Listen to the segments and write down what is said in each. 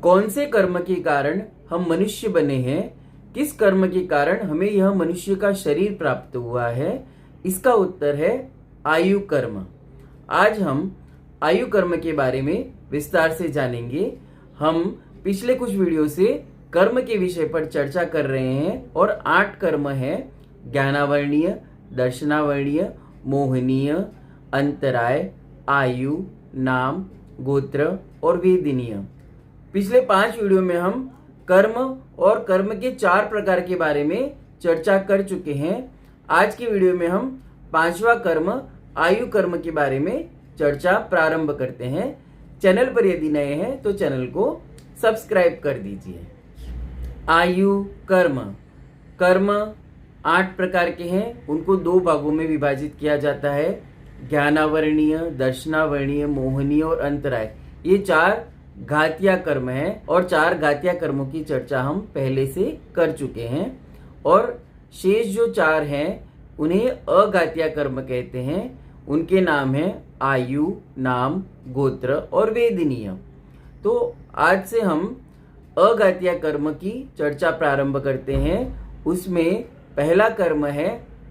कौन से कर्म के कारण हम मनुष्य बने हैं, किस कर्म के कारण हमें यह मनुष्य का शरीर प्राप्त हुआ है, इसका उत्तर है आयु कर्म। आज हम आयु कर्म के बारे में विस्तार से जानेंगे। हम पिछले कुछ वीडियो से कर्म के विषय पर चर्चा कर रहे हैं और 8 कर्म हैं: ज्ञानावर्णीय, दर्शनावर्णीय, मोहनीय, अंतराय, आयु, नाम, गोत्र और वेदिनीय। पिछले 5 वीडियो में हम कर्म और कर्म के 4 प्रकार के बारे में चर्चा कर चुके हैं। आज की वीडियो में हम 5वां कर्म आयु कर्म के बारे में चर्चा प्रारंभ करते हैं। चैनल पर यदि नए हैं तो चैनल को सब्सक्राइब कर दीजिए। आयु कर्म। कर्म 8 प्रकार के हैं, उनको 2 भागों में विभाजित किया जाता है: ज्ञानावर्णीय, दर्शनावर्णीय, मोहनीय और अंतराय। ये 4 घातिया कर्म हैं और 4 घातिया कर्मों की चर्चा हम पहले से कर चुके हैं। और शेष जो 4 हैं उन्हें अघातिया कर्म कहते हैं। उनके नाम हैं आयु, नाम, गोत्र और वेदिनीय। तो आज से हम अघातिया कर्म की चर्चा प्रारंभ करते हैं। उसमें पहला कर्म है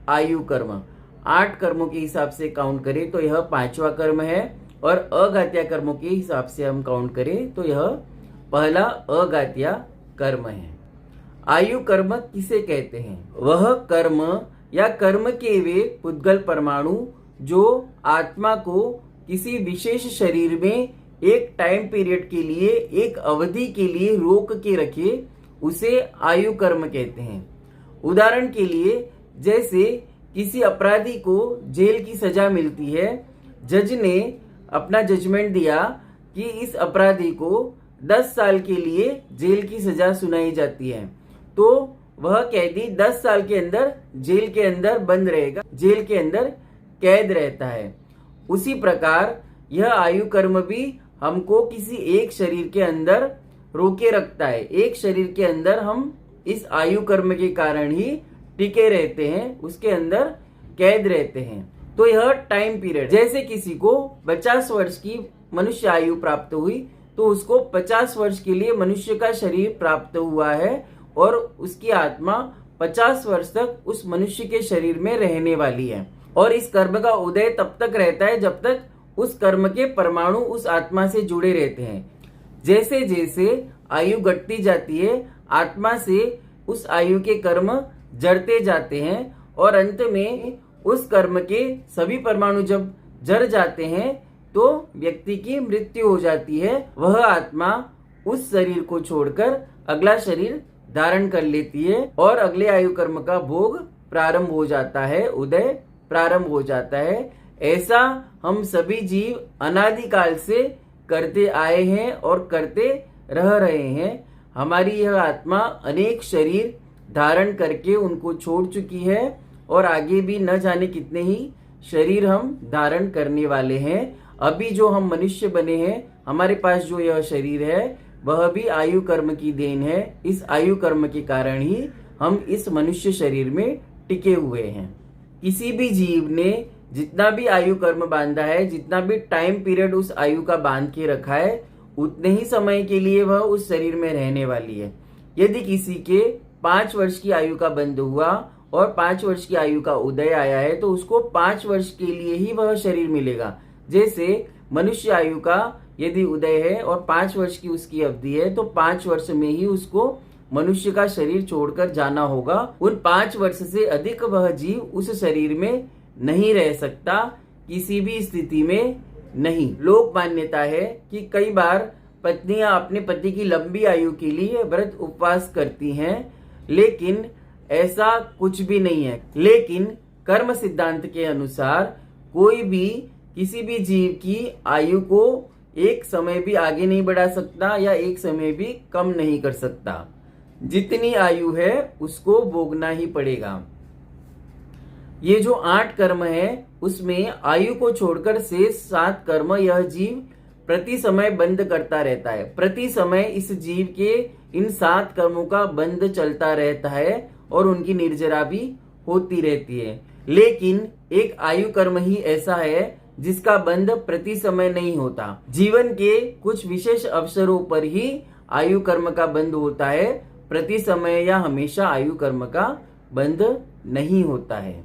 आयु कर्म। 8 कर्मों के हिसाब से काउंट करें तो यह 5वां कर्म है और अघातिया कर्मों के हिसाब से हम काउंट करें तो यह पहला अघातिया कर्म है। आयु कर्म किसे कहते हैं? वह कर्म या कर्म के वे पुद्गल परमाणु जो आत्मा को किसी विशेष शरीर में एक टाइम पीरियड के लिए, एक अवधि के लिए रोक के रखे, उसे आयु कर्म कहते हैं। उदाहरण के लिए, जैसे किसी अपराधी को जेल की सजा मिलती है, जज ने अपना जजमेंट दिया कि इस अपराधी को 10 साल के लिए जेल की सजा सुनाई जाती है, तो वह कैदी 10 साल के अंदर जेल के अंदर बंद रहेगा, जेल के अंदर कैद रहता है। उसी प्रकार यह आयु कर्म भी हमको किसी एक शरीर के अंदर रोके रखता है। एक शरीर के अंदर हम इस आयु कर्म के कारण ही टिके रहते हैं, उसके अंदर कैद रहते हैं। तो यह टाइम पीरियड, जैसे किसी को 50 वर्ष की मनुष्य आयु प्राप्त हुई तो उसको 50 वर्ष के लिए मनुष्य का शरीर प्राप्त हुआ है और उसकी आत्मा 50 वर्ष तक उस मनुष्य के शरीर में रहने वाली है। और इस कर्म का उदय तब तक रहता है जब तक उस कर्म के परमाणु उस आत्मा से जुड़े रहते हैं। जैसे जैसे आयु घटती जाती है, आत्मा से उस आयु के कर्म जड़ते जाते हैं और अंत में उस कर्म के सभी परमाणु जब जड़ जाते हैं तो व्यक्ति की मृत्यु हो जाती है। वह आत्मा उस शरीर को छोड़कर अगला शरीर धारण कर लेती है और अगले आयु कर्म का भोग प्रारंभ हो जाता है, उदय प्रारंभ हो जाता है। ऐसा हम सभी जीव अनादिकाल से करते आए हैं और करते रह रहे हैं। हमारी यह आत्मा अनेक शरीर धारण करके उनको छोड़ चुकी है और आगे भी न जाने कितने ही शरीर हम धारण करने वाले हैं। अभी जो हम मनुष्य बने हैं, हमारे पास जो यह शरीर है वह भी आयु कर्म की देन है। इस आयु कर्म के कारण ही हम इस मनुष्य शरीर में टिके हुए हैं। किसी भी जीव ने जितना भी आयु कर्म बांधा है, जितना भी टाइम पीरियड उस आयु का बांध के रखा है, उतने ही समय के लिए वह उस शरीर में रहने वाली है। यदि किसी के 5 वर्ष की आयु का बंध हुआ और 5 वर्ष की आयु का उदय आया है तो उसको 5 वर्ष के लिए ही वह शरीर मिलेगा। जैसे मनुष्य आयु का यदि उदय है और 5 वर्ष की उसकी अवधि है तो 5 वर्ष में ही उसको मनुष्य का शरीर छोड़कर जाना होगा। उन 5 वर्ष से अधिक वह जीव उस शरीर में नहीं रह सकता, किसी भी स्थिति में नहीं। लोक मान्यता है कि कई बार पत्नियां अपने पति की लंबी आयु के लिए व्रत उपवास करती हैं, लेकिन ऐसा कुछ भी नहीं है। लेकिन कर्म सिद्धांत के अनुसार कोई भी किसी भी जीव की आयु को एक समय भी आगे नहीं बढ़ा सकता या एक समय भी कम नहीं कर सकता। जितनी आयु है उसको भोगना ही पड़ेगा। ये जो 8 कर्म है उसमें आयु को छोड़कर शेष 7 कर्म यह जीव प्रति समय बंद करता रहता है। प्रति समय इस जीव के इन 7 कर्मों का बंद चलता रहता है और उनकी निर्जरा भी होती रहती है। लेकिन एक आयु कर्म ही ऐसा है जिसका बंध प्रति समय नहीं होता। जीवन के कुछ विशेष अवसरों पर ही आयु कर्म का बंध होता है, प्रति समय या हमेशा आयु कर्म का बंध नहीं होता है।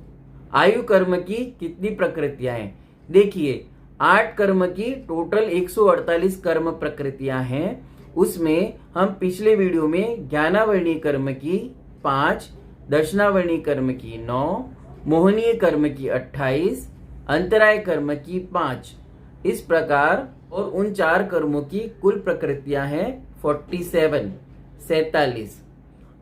आयु कर्म की कितनी प्रकृतियां हैं? देखिए, 8 कर्म की टोटल 148 कर्म प्रकृतियां हैं। उसमें हम पिछले वीडियो में ज्ञानावर्णीय कर्म की 5, दर्शनावर्णीय कर्म की 9, मोहनीय कर्म की 28, अंतराय कर्म की 5, इस प्रकार और उन 4 कर्मों की कुल प्रकृतियां हैं 47।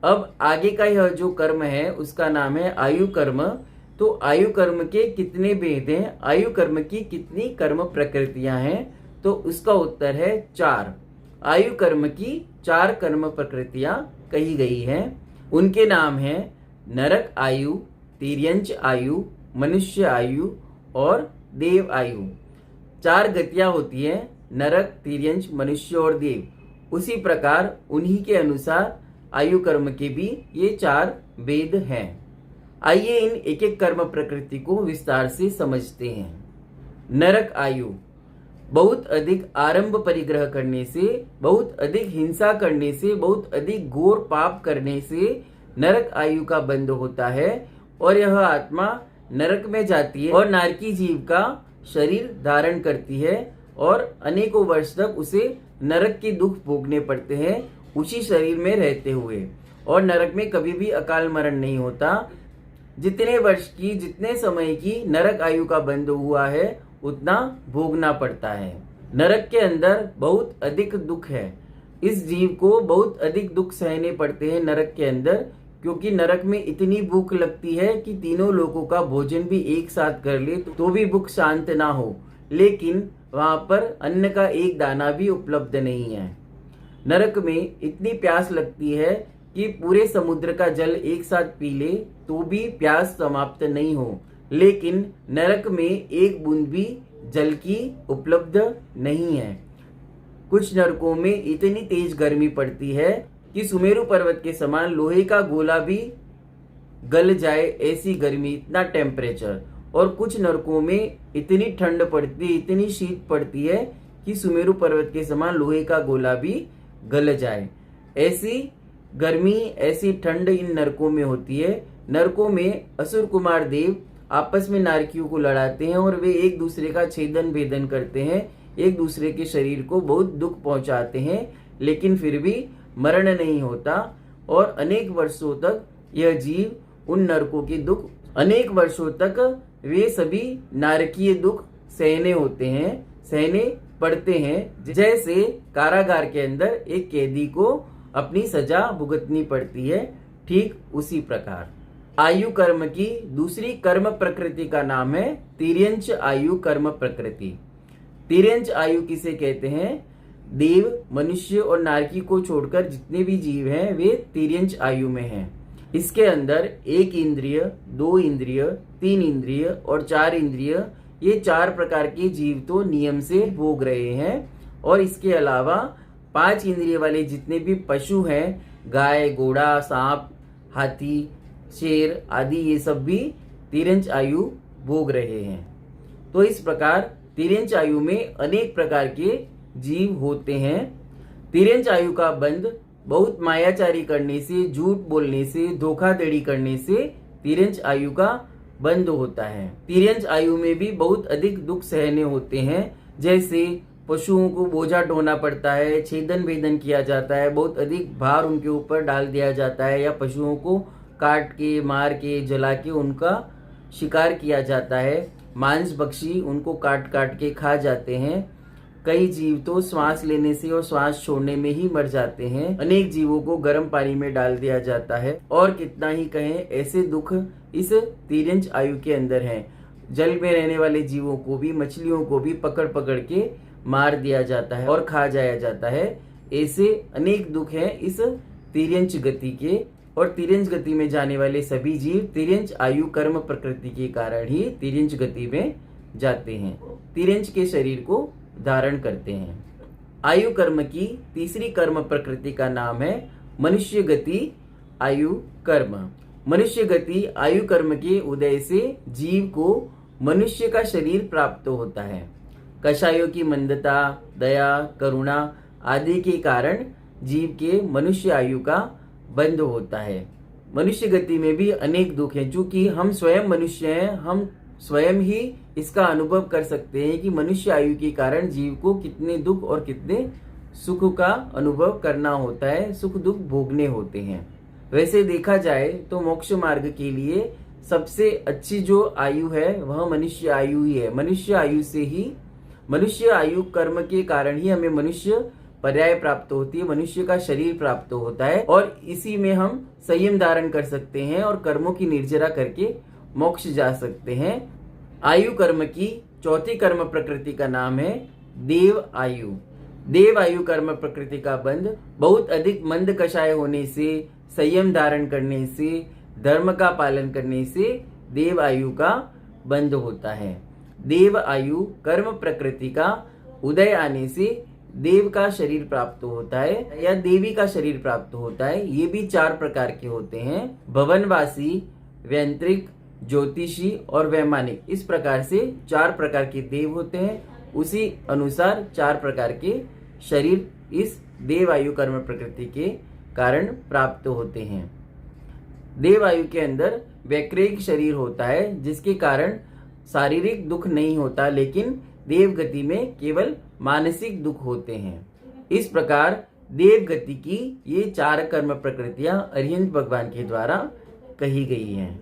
अब आगे का यह जो कर्म है उसका नाम है आयु कर्म। तो आयु कर्म के कितने भेद हैं, आयु कर्म की कितनी कर्म प्रकृतियां हैं? तो उसका उत्तर है 4। आयु कर्म की 4 कर्म प्रकृतियां कही गई हैं। उनके नाम हैं नरक आयु, तिर्यंच आयु, मनुष्य आयु और देव आयु। 4 गतियां होती हैं, नरक, तिर्यंच, मनुष्य और देव। उसी प्रकार उन्हीं के अनुसार आयु कर्म के भी ये 4 भेद हैं। आइए इन एक एक कर्म प्रकृति को विस्तार से समझते हैं। नरक आयु, बहुत अधिक आरंभ परिग्रह करने से, बहुत अधिक हिंसा करने से, बहुत अधिक घोर पाप करने से नरक आयु का बंध होता है और यह आत्मा नरक में जाती है और नारकी जीव का शरीर धारण करती है और अनेकों वर्ष तक उसे नरक के दुख भोगने पड़ते हैं उसी शरीर में रहते हुए। और नरक में कभी भी अकाल मरण नहीं होता। जितने वर्ष की, जितने समय की नरक आयु का बंध हुआ है उतना भोगना पड़ता है। नरक के अंदर बहुत अधिक दुख है। इस जीव को बहुत अधिक दुख सहने पड़ते हैं नरक के अंदर, क्योंकि नरक में इतनी भूख लगती है कि तीनों लोगों का भोजन भी एक साथ कर ले तो भी भूख शांत ना हो, लेकिन वहां पर अन्न का एक दाना भी उपलब्ध नहीं है। नरक में इतनी प्यास लगती है कि पूरे समुद्र का जल एक साथ पी ले तो भी प्यास समाप्त नहीं हो, लेकिन नरक में एक बूंद भी जल की उपलब्ध नहीं है। कुछ नरकों में इतनी तेज गर्मी पड़ती है कि सुमेरु पर्वत के समान लोहे का गोला भी गल जाए, ऐसी गर्मी, इतना टेम्परेचर। और कुछ नरकों में इतनी ठंड पड़ती, इतनी शीत पड़ती है कि सुमेरु पर्वत के समान लोहे का गोला भी गल जाए। ऐसी गर्मी, ऐसी ठंड इन नरकों में होती है। नरकों में असुर कुमार देव आपस में नारकियों को लड़ाते हैं और वे एक दूसरे का छेदन भेदन करते हैं, एक दूसरे के शरीर को बहुत दुख पहुंचाते हैं, लेकिन फिर भी मरण नहीं होता और अनेक वर्षों तक यह जीव उन नरकों के दुख, अनेक वर्षों तक वे सभी नारकीय दुख सहने होते हैं, सहने पड़ते हैं। जैसे कारागार के अंदर एक कैदी को अपनी सजा भुगतनी पड़ती है, ठीक उसी प्रकार आयु कर्म की दूसरी कर्म प्रकृति का नाम है तिर्यंच आयु कर्म प्रकृति। तिर्यंच आयु किसे कहते हैं? देव, मनुष्य और नारकी को छोड़कर जितने भी जीव हैं वे तिर्यंच आयु में हैं। इसके अंदर 1 इंद्रिय, 2 इंद्रिय, 3 इंद्रिय और 4 इंद्रिय, ये 4 प्रकार के जीव तो नियम से भोग रहे हैं। और इसके अलावा 5 इंद्रिय वाले जितने भी पशु हैं, गाय, घोड़ा, सांप, हाथी, शेर आदि, ये सब भी तिर्यंच आयु भोग रहे हैं। तो इस प्रकार तिर्यंच आयु में अनेक प्रकार के जीव होते हैं। तिर्यंच आयु का बंध बहुत मायाचारी करने से, झूठ बोलने से, धोखाधड़ी करने से तिर्यंच आयु का बंद होता है। तिर्यंच आयु में भी बहुत अधिक दुख सहने होते हैं, जैसे पशुओं को बोझा ढोना पड़ता है, छेदन भेदन किया जाता है, बहुत अधिक भार उनके ऊपर डाल दिया जाता है, या पशुओं को काट के, मार के, जला के उनका शिकार किया जाता है। मांस भक्षी उनको काट काट के खा जाते हैं। कई जीव तो श्वास लेने से और श्वास छोड़ने में ही मर जाते हैं। अनेक जीवों को गर्म पानी में डाल दिया जाता है। और कितना ही कहें, ऐसे दुख इस तिर्यंच आयु के अंदर हैं। जल में रहने वाले जीवों को भी, मछलियों को भी पकड़ पकड़ के मार दिया जाता है और खा जाया जाता है। ऐसे अनेक दुख हैं इस तिर्यंच गति के। और तिर्यंच गति में जाने वाले सभी जीव तिर्यंच आयु कर्म प्रकृति के कारण ही तिर्यंच गति में जाते हैं, तिर्यंच के शरीर को धारण करते हैं। आयु कर्म की तीसरी कर्म प्रकृति का नाम है मनुष्य गति आयु कर्म। मनुष्य गति आयु कर्म के उदय से जीव को मनुष्य का शरीर प्राप्त होता है। कषायों की मंदता, दया, करुणा आदि के कारण जीव के मनुष्य आयु का बंध होता है। मनुष्य गति में भी अनेक दुख हैं। चूंकि हम स्वयं मनुष्य हैं, हम स्वयं ही इसका अनुभव कर सकते हैं कि मनुष्य आयु के कारण जीव को कितने दुख और कितने सुख का अनुभव करना होता है, सुख दुख भोगने होते हैं। वैसे देखा जाए तो मोक्ष मार्ग के लिए सबसे अच्छी जो आयु है वह मनुष्य आयु ही है। मनुष्य आयु कर्म के कारण ही हमें मनुष्य पर्याय प्राप्त होती है, मनुष्य का शरीर प्राप्त होता है और इसी में हम संयम धारण कर सकते हैं और कर्मों की निर्जरा करके मोक्ष जा सकते हैं। आयु कर्म की चौथी कर्म प्रकृति का नाम है देव आयु। देव आयु कर्म प्रकृति का बंध बहुत अधिक मंद कषाय होने से, संयम धारण करने से, धर्म का पालन करने से देव आयु का बंध होता है। देव आयु कर्म प्रकृति का उदय आने से देव का शरीर प्राप्त होता है या देवी का शरीर प्राप्त होता है। ये भी 4 प्रकार के होते हैं, भवनवासी, व्यंत्रिक, ज्योतिषी और वैमानिक। इस प्रकार से 4 प्रकार के देव होते हैं। उसी अनुसार 4 प्रकार के शरीर इस देव आयु कर्म प्रकृति के कारण प्राप्त होते हैं। देव आयु के अंदर वैक्रिक शरीर होता है जिसके कारण शारीरिक दुख नहीं होता, लेकिन देव गति में केवल मानसिक दुख होते हैं। इस प्रकार देव गति की ये 4 कर्म प्रकृतियां अरिहंत भगवान के द्वारा कही गई हैं।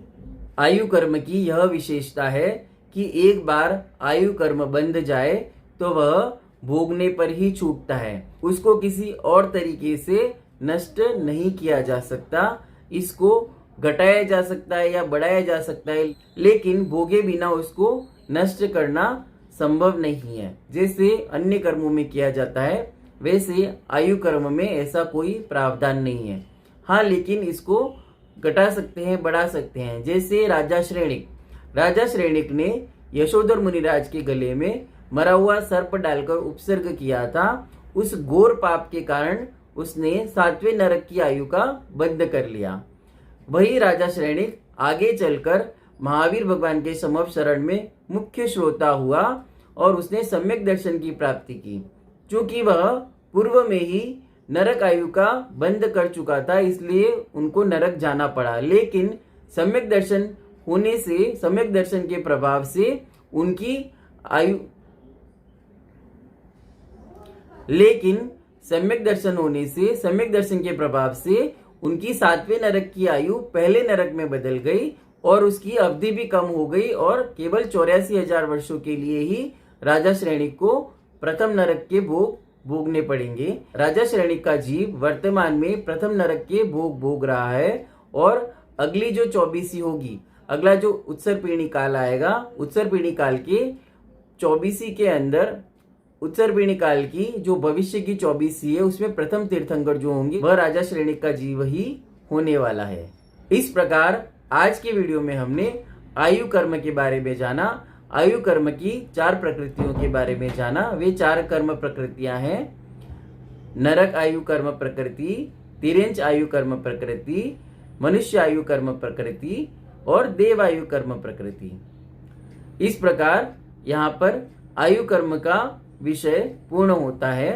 आयु कर्म की यह विशेषता है कि एक बार आयु कर्म बंध जाए तो वह भोगने पर ही छूटता है, उसको किसी और तरीके से नष्ट नहीं किया जा सकता। इसको घटाया जा सकता है या बढ़ाया जा सकता है, लेकिन भोगे बिना उसको नष्ट करना संभव नहीं है। जैसे अन्य कर्मों में किया जाता है वैसे आयु कर्म में ऐसा कोई प्रावधान नहीं है। हाँ, लेकिन इसको घटा सकते हैं, बढ़ा सकते हैं। जैसे राजा श्रेणिक ने यशोधर मुनिराज के गले में मरा हुआ सर्प डालकर उपसर्ग किया था। उस घोर पाप के कारण उसने 7वें नरक की आयु का बंध कर लिया। वही राजा श्रेणिक आगे चलकर महावीर भगवान के समक्ष शरण में मुख्य श्रोता हुआ और उसने सम्यक दर्शन की प्राप्ति की। चूंकि वह पूर्व में ही नरक आयु का बंध कर चुका था, इसलिए उनको नरक जाना पड़ा। लेकिन सम्यक दर्शन होने से, सम्यक दर्शन के प्रभाव से उनकी आयु सम्यक दर्शन के प्रभाव से उनकी 7वें नरक की आयु पहले नरक में बदल गई और उसकी अवधि भी कम हो गई और केवल 84,000 वर्षों के लिए ही राजा श्रेणिक को प्रथम नरक के भोग भोगने पड़ेंगे। राजा श्रेणिक का जीव वर्तमान में प्रथम नरक के भोग भोग रहा है और अगली जो 24वीं होगी, अगला जो उत्सर पीढ़ी काल आएगा, उत्सर पीढ़ी काल के 24वीं के अंदर उत्सर पीढ़ी काल की जो भविष्य की 24वीं है उसमें प्रथम तीर्थंकर जो होंगे वह राजा श्रेणिक का जीव ही होने वाला है। इस प्रकार आज के वीडियो में हमने आयु कर्म के बारे में जाना, आयु कर्म की 4 प्रकृतियों के बारे में जाना। वे 4 कर्म प्रकृतियां हैं, नरक आयु कर्म प्रकृति, तिर्यंच आयु कर्म प्रकृति, मनुष्य आयु कर्म प्रकृति और देव आयु कर्म प्रकृति। इस प्रकार यहाँ पर आयु कर्म का विषय पूर्ण होता है।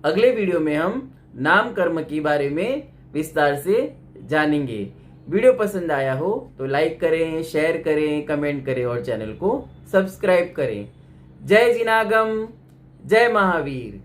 अगले वीडियो में हम नाम कर्म के बारे में विस्तार से जानेंगे। वीडियो पसंद आया हो तो लाइक करें, शेयर करें, कमेंट करें और चैनल को सब्सक्राइब करें। जय जिनागम, जय महावीर।